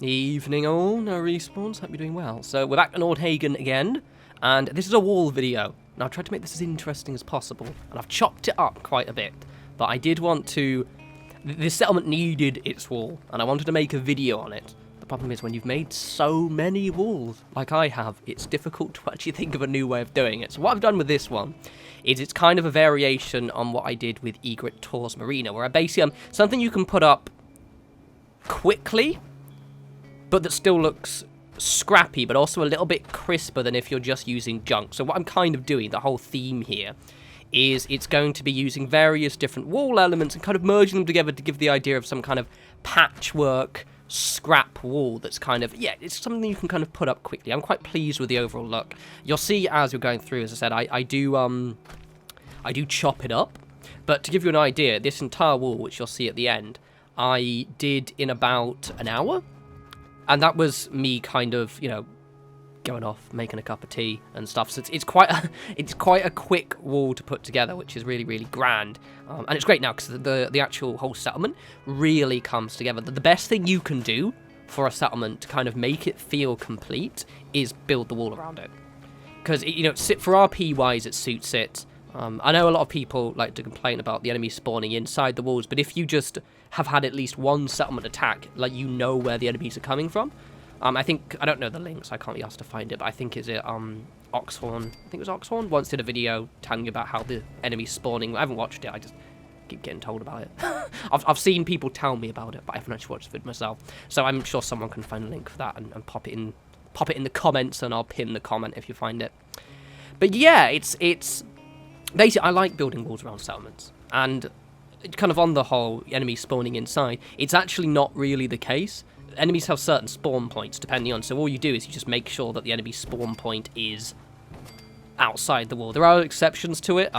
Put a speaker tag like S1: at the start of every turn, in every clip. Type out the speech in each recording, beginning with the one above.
S1: Evening all, no respawns, hope you're doing well. So we're back in Nordhagen again, and this is a wall video. Now I've tried to make this as interesting as possible, and I've chopped it up quite a bit, but I did want to... This settlement needed its wall, and I wanted to make a video on it. The problem is when you've made so many walls, like I have, it's difficult to actually think of a new way of doing it. So what I've done with this one is it's kind of a variation on what I did with Egret Tor's Marina, where I basically something you can put up quickly, but that still looks scrappy, but also a little bit crisper than if you're just using junk. So what I'm kind of doing, the whole theme here, is it's going to be using various different wall elements and kind of merging them together to give the idea of some kind of patchwork scrap wall that's kind of, yeah, it's something you can kind of put up quickly. I'm quite pleased with the overall look. You'll see as you're going through, as I said, I do chop it up, but to give you an idea, this entire wall, which you'll see at the end, I did in about an hour. And that was me kind of, you know, going off, making a cup of tea and stuff. So it's quite a quick wall to put together, which is really, really grand. And it's great now because the actual whole settlement really comes together. The best thing you can do for a settlement to kind of make it feel complete is build the wall around it. Because, you know, for RP-wise, it suits it. I know a lot of people like to complain about the enemies spawning inside the walls, but if you just have had at least one settlement attack, like, you know where the enemies are coming from. I don't know the links, I can't be asked to find it, but I think Oxhorn, I think it was Oxhorn, once did a video telling you about how the enemies spawning. I haven't watched it, I just keep getting told about it. I've seen people tell me about it, but I haven't actually watched the video myself. So I'm sure someone can find a link for that and pop it in the comments, and I'll pin the comment if you find it. But yeah, it's basically, I like building walls around settlements, and kind of on the whole, enemies spawning inside, it's actually not really the case. Enemies have certain spawn points depending on, so all you do is you just make sure that the enemy spawn point is outside the wall. There are exceptions to it.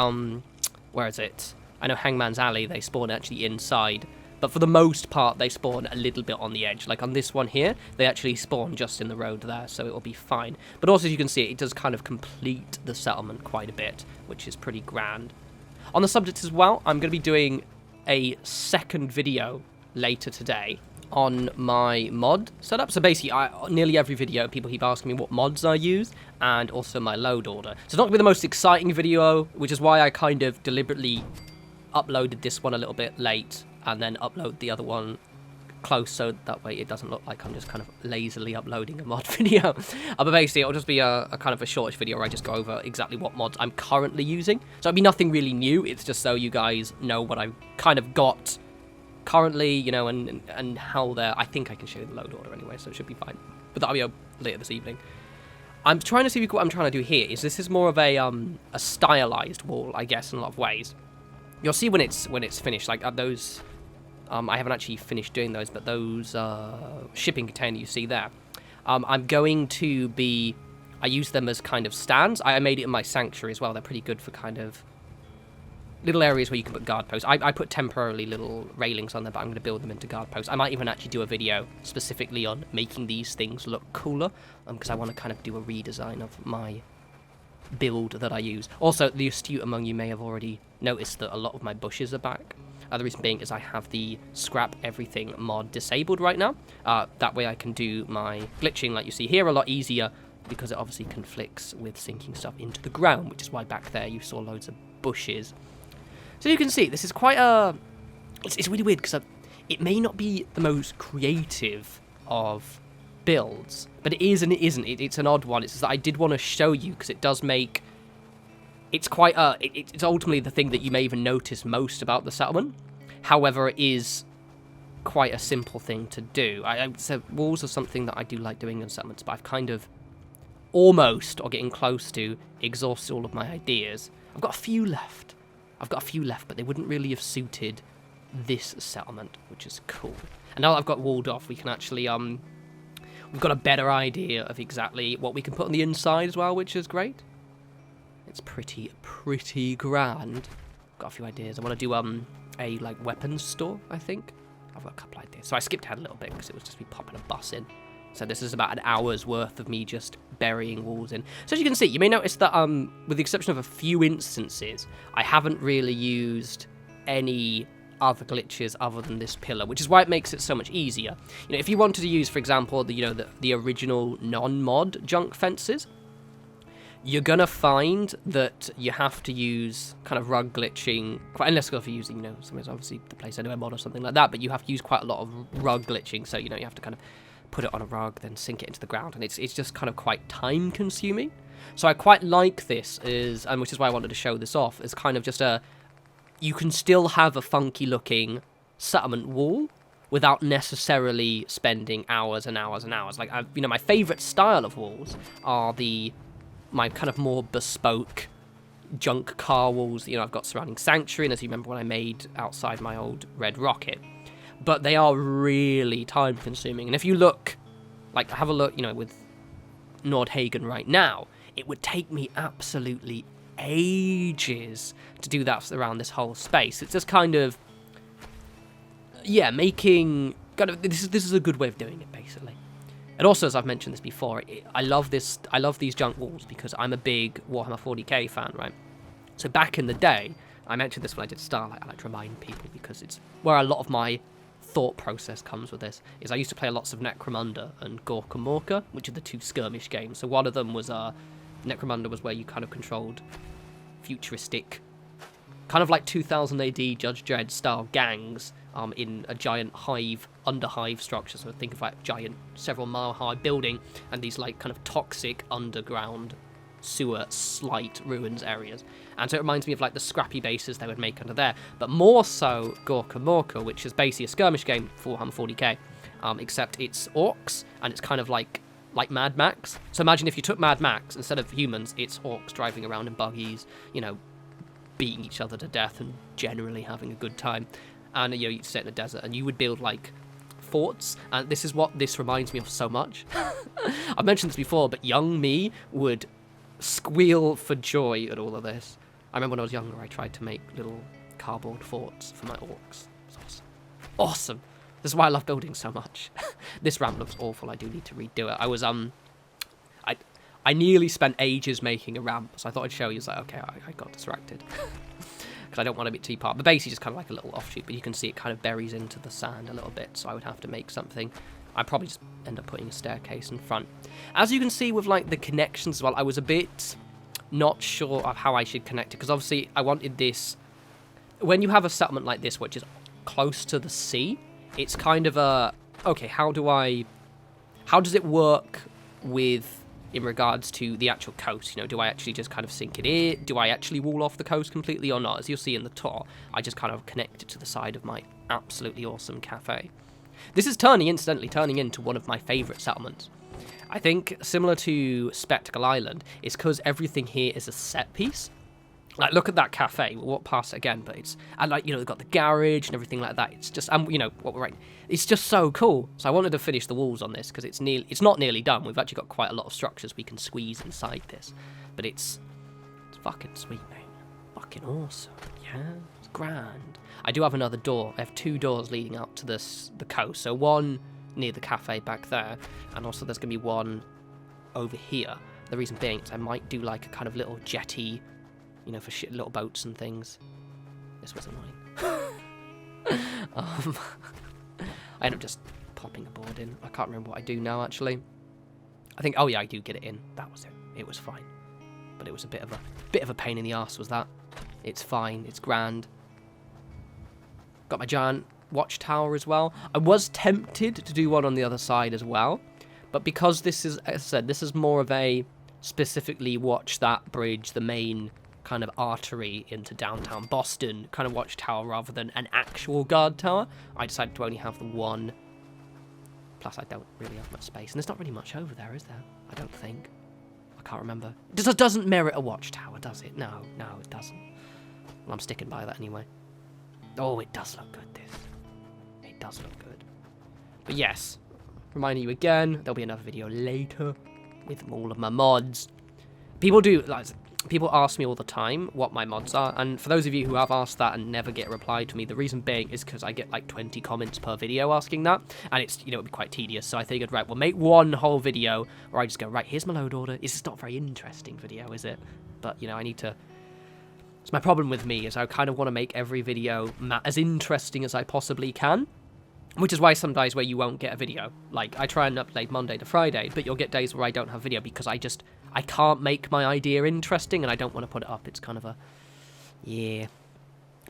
S1: Where is it? I know Hangman's Alley, they spawn actually inside, but for the most part, they spawn a little bit on the edge. Like on this one here, they actually spawn just in the road there, so it will be fine. But also, as you can see, it does kind of complete the settlement quite a bit, which is pretty grand. On the subject as well, I'm going to be doing a second video later today on my mod setup. So basically, nearly every video, people keep asking me what mods I use, and also my load order. So it's not going to be the most exciting video, which is why I kind of deliberately uploaded this one a little bit late, and then upload the other one close, so that way it doesn't look like I'm just kind of lazily uploading a mod video. But basically, it'll just be a kind of a shortish video where I just go over exactly what mods I'm currently using. So it'll be nothing really new, it's just so you guys know what I've kind of got currently, you know, and how they're... I think I can show you the load order anyway, so it should be fine. But that'll be up later this evening. I'm trying to see what I'm trying to do here this is more of a stylized wall, I guess, in a lot of ways. You'll see when it's finished, like those... I haven't actually finished doing those, but those shipping containers you see there, I'm going to be... I use them as kind of stands. I made it in my sanctuary as well. They're pretty good for kind of little areas where you can put guard posts. I put temporarily little railings on there, but I'm going to build them into guard posts. I might even actually do a video specifically on making these things look cooler, because I want to kind of do a redesign of my build that I use. Also, the astute among you may have already noticed that a lot of my bushes are back. The reason being is I have the scrap everything mod disabled right now. That way I can do my glitching like you see here a lot easier, because it obviously conflicts with sinking stuff into the ground, which is why back there you saw loads of bushes. So you can see, this is quite a... It's really weird, because it may not be the most creative of builds, but it is and it isn't. It's an odd one. It's just that I did want to show you, because it does make... It's quite it's ultimately the thing that you may even notice most about the settlement. However, it is quite a simple thing to do. So walls are something that I do like doing in settlements, but I've kind of almost, or getting close to, exhausted all of my ideas. I've got a few left, but they wouldn't really have suited this settlement, which is cool. And now that I've got walled off, we can actually, we've got a better idea of exactly what we can put on the inside as well, which is great. It's pretty grand. Got a few ideas. I want to do a like weapons store, I think. I've got a couple ideas. So I skipped ahead a little bit because it was just me popping a bus in. So this is about an hour's worth of me just burying walls in. So as you can see, you may notice that with the exception of a few instances, I haven't really used any other glitches other than this pillar, which is why it makes it so much easier. You know, if you wanted to use, for example, the original non-mod junk fences, you're gonna find that you have to use kind of rug glitching, unless you're using, sometimes obviously the Place Anywhere mod or something like that, but you have to use quite a lot of rug glitching, so, you have to kind of put it on a rug, then sink it into the ground, and it's just kind of quite time consuming. So I quite like this, and which is why I wanted to show this off, as kind of just you can still have a funky looking settlement wall without necessarily spending hours and hours and hours. Like, my favourite style of walls are my kind of more bespoke junk car walls. I've got surrounding Sanctuary, and as you remember when I made outside my old Red Rocket. But they are really time consuming. And if you look, have a look, with Nordhagen right now, it would take me absolutely ages to do that around this whole space. It's just kind of, making, this is a good way of doing it, basically. And also, as I've mentioned this before, I love these junk walls because I'm a big Warhammer 40k fan, right? So back in the day, I mentioned this when I did Starlight, I like to remind people because it's where a lot of my thought process comes with this, is I used to play lots of Necromunda and Gorka Morka, which are the two skirmish games. So one of them was, Necromunda was where you kind of controlled futuristic, kind of like 2000 AD Judge Dredd style gangs, in a giant underhive structure. So think of like giant, several mile high building and these like kind of toxic underground sewer slight ruins areas. And so it reminds me of like the scrappy bases they would make under there, but more so Gorka Morka, which is basically a skirmish game for Warhammer 40k, except it's orcs and it's kind of like Mad Max. So imagine if you took Mad Max, instead of humans, it's orcs driving around in buggies, beating each other to death and generally having a good time. And you sit in the desert and you would build like forts, and this is what this reminds me of so much. I've mentioned this before, but young me would squeal for joy at all of this. I remember when I was younger, I tried to make little cardboard forts for my orcs. It was awesome. This is why I love building so much. This ramp looks awful. I do need to redo it. I was I nearly spent ages making a ramp, so I thought I'd show you. It's like, okay, I got distracted because I don't want to be too part. But basically, just kind of like a little offshoot. But you can see it kind of buries into the sand a little bit, so I would have to make something. I'd probably just end up putting a staircase in front. As you can see with like the connections as well, I was a bit not sure of how I should connect it, because obviously I wanted this. When you have a settlement like this, which is close to the sea, it's kind of a, okay, how does it work with, in regards to the actual coast? Do I actually just kind of sink it in? Do I actually wall off the coast completely or not? As you'll see in the tour, I just kind of connect it to the side of my absolutely awesome cafe. This is incidentally turning into one of my favourite settlements. I think, similar to Spectacle Island, it's because everything here is a set piece. Like, look at that cafe. We'll walk past it again, but it's, and like, they've got the garage and everything like that. It's just, what we're right. It's just so cool. So I wanted to finish the walls on this because it's not nearly done. We've actually got quite a lot of structures we can squeeze inside this, but it's fucking sweet, mate. Fucking awesome. Yeah, it's grand. I do have another door. I have two doors leading out to the coast. So one near the cafe back there, and also there's gonna be one over here. The reason being is I might do like a kind of little jetty, for little boats and things. This was annoying. I end up just popping a board in. I can't remember what I do now, actually. I think, oh yeah, I do get it in. That was it. It was fine. But it was a bit of a pain in the arse, was that. It's fine. It's grand. Got my giant watchtower as well. I was tempted to do one on the other side as well, but because this is, as I said, this is more of a specifically watch that bridge, the main kind of artery into downtown Boston kind of watchtower rather than an actual guard tower, I decided to only have the one. Plus, I don't really have much space, and there's not really much over there, is there? I don't think. I can't remember. It doesn't merit a watchtower, does it? No, it doesn't. Well, I'm sticking by that anyway. Oh, it does look good, this. It does look good. But yes, reminding you again, there'll be another video later with all of my mods. People ask me all the time what my mods are, and for those of you who have asked that and never get a reply to me, the reason being is because I get like 20 comments per video asking that, and it's, it'd be quite tedious, so I figured, right, we'll make one whole video where I just go, right, here's my load order. It's just not a very interesting video, is it? But, I need to So my problem with me is I kind of want to make every video as interesting as I possibly can. Which is why some days where you won't get a video. Like, I try and upload Monday to Friday, but you'll get days where I don't have video because I can't make my idea interesting and I don't want to put it up. It's kind of a... yeah.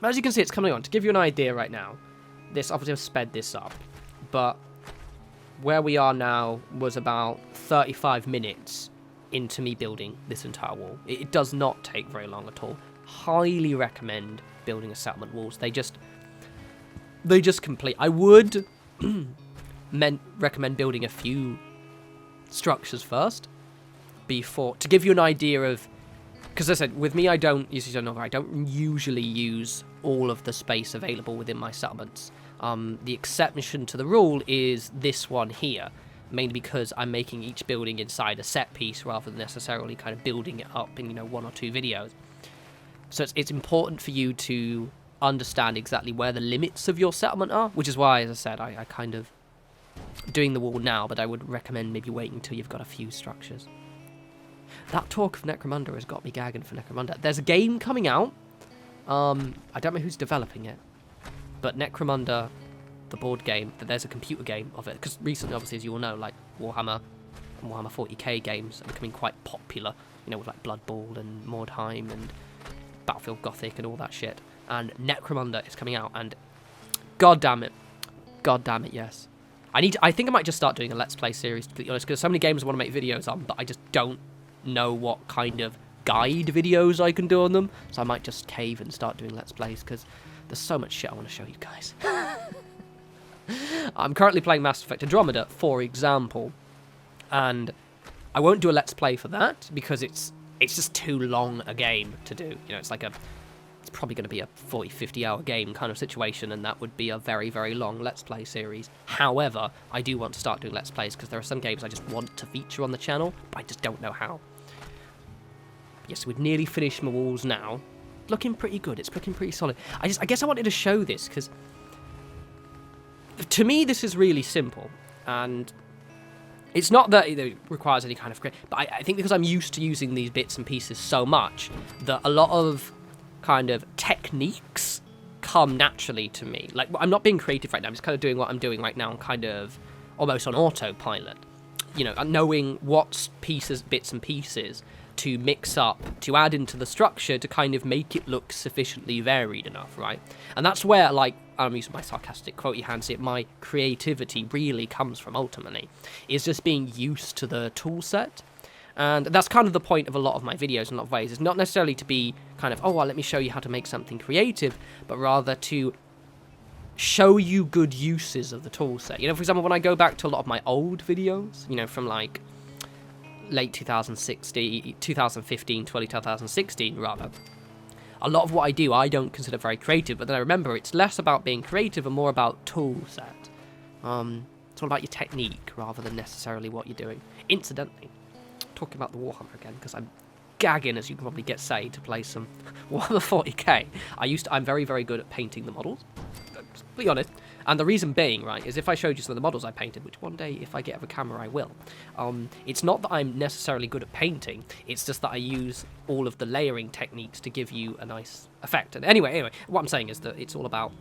S1: But as you can see, it's coming on. To give you an idea right now, this obviously I've sped this up, but where we are now was about 35 minutes into me building this entire wall. It does not take very long at all. Highly recommend building a settlement walls. They just complete. I would recommend building a few structures first before, to give you an idea of, because as I said, with me, I don't usually use all of the space available within my settlements. The exception to the rule is this one here, mainly because I'm making each building inside a set piece rather than necessarily kind of building it up in, 1 or 2 videos. So it's important for you to understand exactly where the limits of your settlement are, which is why, as I said, I kind of doing the wall now, but I would recommend maybe waiting until you've got a few structures. That talk of Necromunda has got me gagging for Necromunda. There's a game coming out. I don't know who's developing it, but Necromunda, the board game, there's a computer game of it, because recently, obviously, as you all know, like Warhammer and Warhammer 40k games are becoming quite popular, with like Blood Bowl and Mordheim and Battlefield Gothic and all that shit. And Necromunda is coming out, and god damn it, yes. I think I might just start doing a Let's Play series, to be honest, because so many games I want to make videos on, but I just don't know what kind of guide videos I can do on them, so I might just cave and start doing Let's Plays, because there's so much shit I want to show you guys. I'm currently playing Mass Effect Andromeda, for example, and I won't do a Let's Play for that, because it's just too long a game to do. It's probably going to be a 40-50 hour game kind of situation, and that would be a very, very long Let's Play series. However, I do want to start doing Let's Plays, because there are some games I just want to feature on the channel, but I just don't know how. Yes, we've nearly finished my walls now. Looking pretty good. It's looking pretty solid. I guess I wanted to show this, because to me this is really simple, and it's not that it requires any kind of... but I think because I'm used to using these bits and pieces so much, that a lot of kind of techniques come naturally to me. Like, I'm not being creative right now, I'm just kind of doing what I'm doing right now, and kind of almost on autopilot. Knowing what bits and pieces to mix up, to add into the structure to kind of make it look sufficiently varied enough, right? And that's where, like, I'm using my sarcastic quotey hands here, my creativity really comes from, ultimately, is just being used to the tool set. And that's kind of the point of a lot of my videos in a lot of ways. It's not necessarily to be kind of, oh, well, let me show you how to make something creative, but rather to show you good uses of the tool set. For example, when I go back to a lot of my old videos, from like late 2015, 2016 rather, a lot of what I do I don't consider very creative, but then I remember it's less about being creative and more about tool set. It's all about your technique rather than necessarily what you're doing. Incidentally, talking about the Warhammer again, because I'm gagging, as you can probably get to play some Warhammer 40k. I'm very, very good at painting the models, to be honest. And the reason being, right, is if I showed you some of the models I painted, which one day, if I get a camera, I will, it's not that I'm necessarily good at painting, it's just that I use all of the layering techniques to give you a nice effect. And anyway, what I'm saying is that it's all about,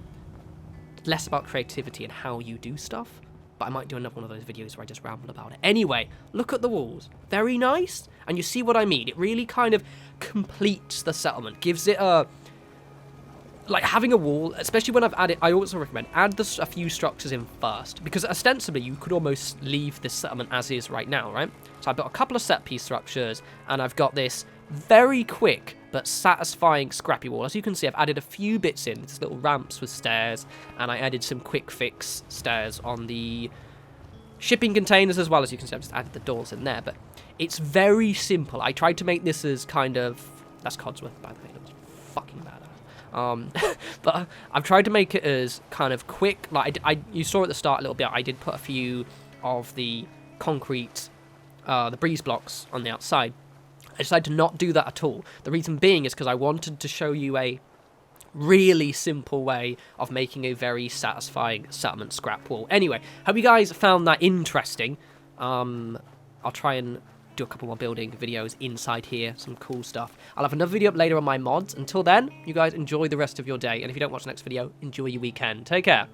S1: less about creativity and how you do stuff, but I might do another one of those videos where I just ramble about it. Anyway, look at the walls. Very nice, and you see what I mean. It really kind of completes the settlement, gives it a... like, having a wall, especially when I've added, I also recommend add a few structures in first, because ostensibly you could almost leave this settlement as is right now, right? So I've got a couple of set piece structures, and I've got this very quick but satisfying scrappy wall. As you can see, I've added a few bits in, these little ramps with stairs, and I added some quick fix stairs on the shipping containers as well. As you can see, I've just added the doors in there, but it's very simple. I tried to make this as kind of, that's Codsworth, by the way, it looks fucking badass. But I've tried to make it as kind of quick, like you saw at the start a little bit, I did put a few of the concrete, the breeze blocks on the outside. I decided to not do that at all. The reason being is because I wanted to show you a really simple way of making a very satisfying settlement scrap wall. Anyway, hope you guys found that interesting. I'll try and do a couple more building videos inside here, some cool stuff. I'll have another video up later on my mods. Until then, you guys enjoy the rest of your day, and if you don't watch the next video, enjoy your weekend. Take care.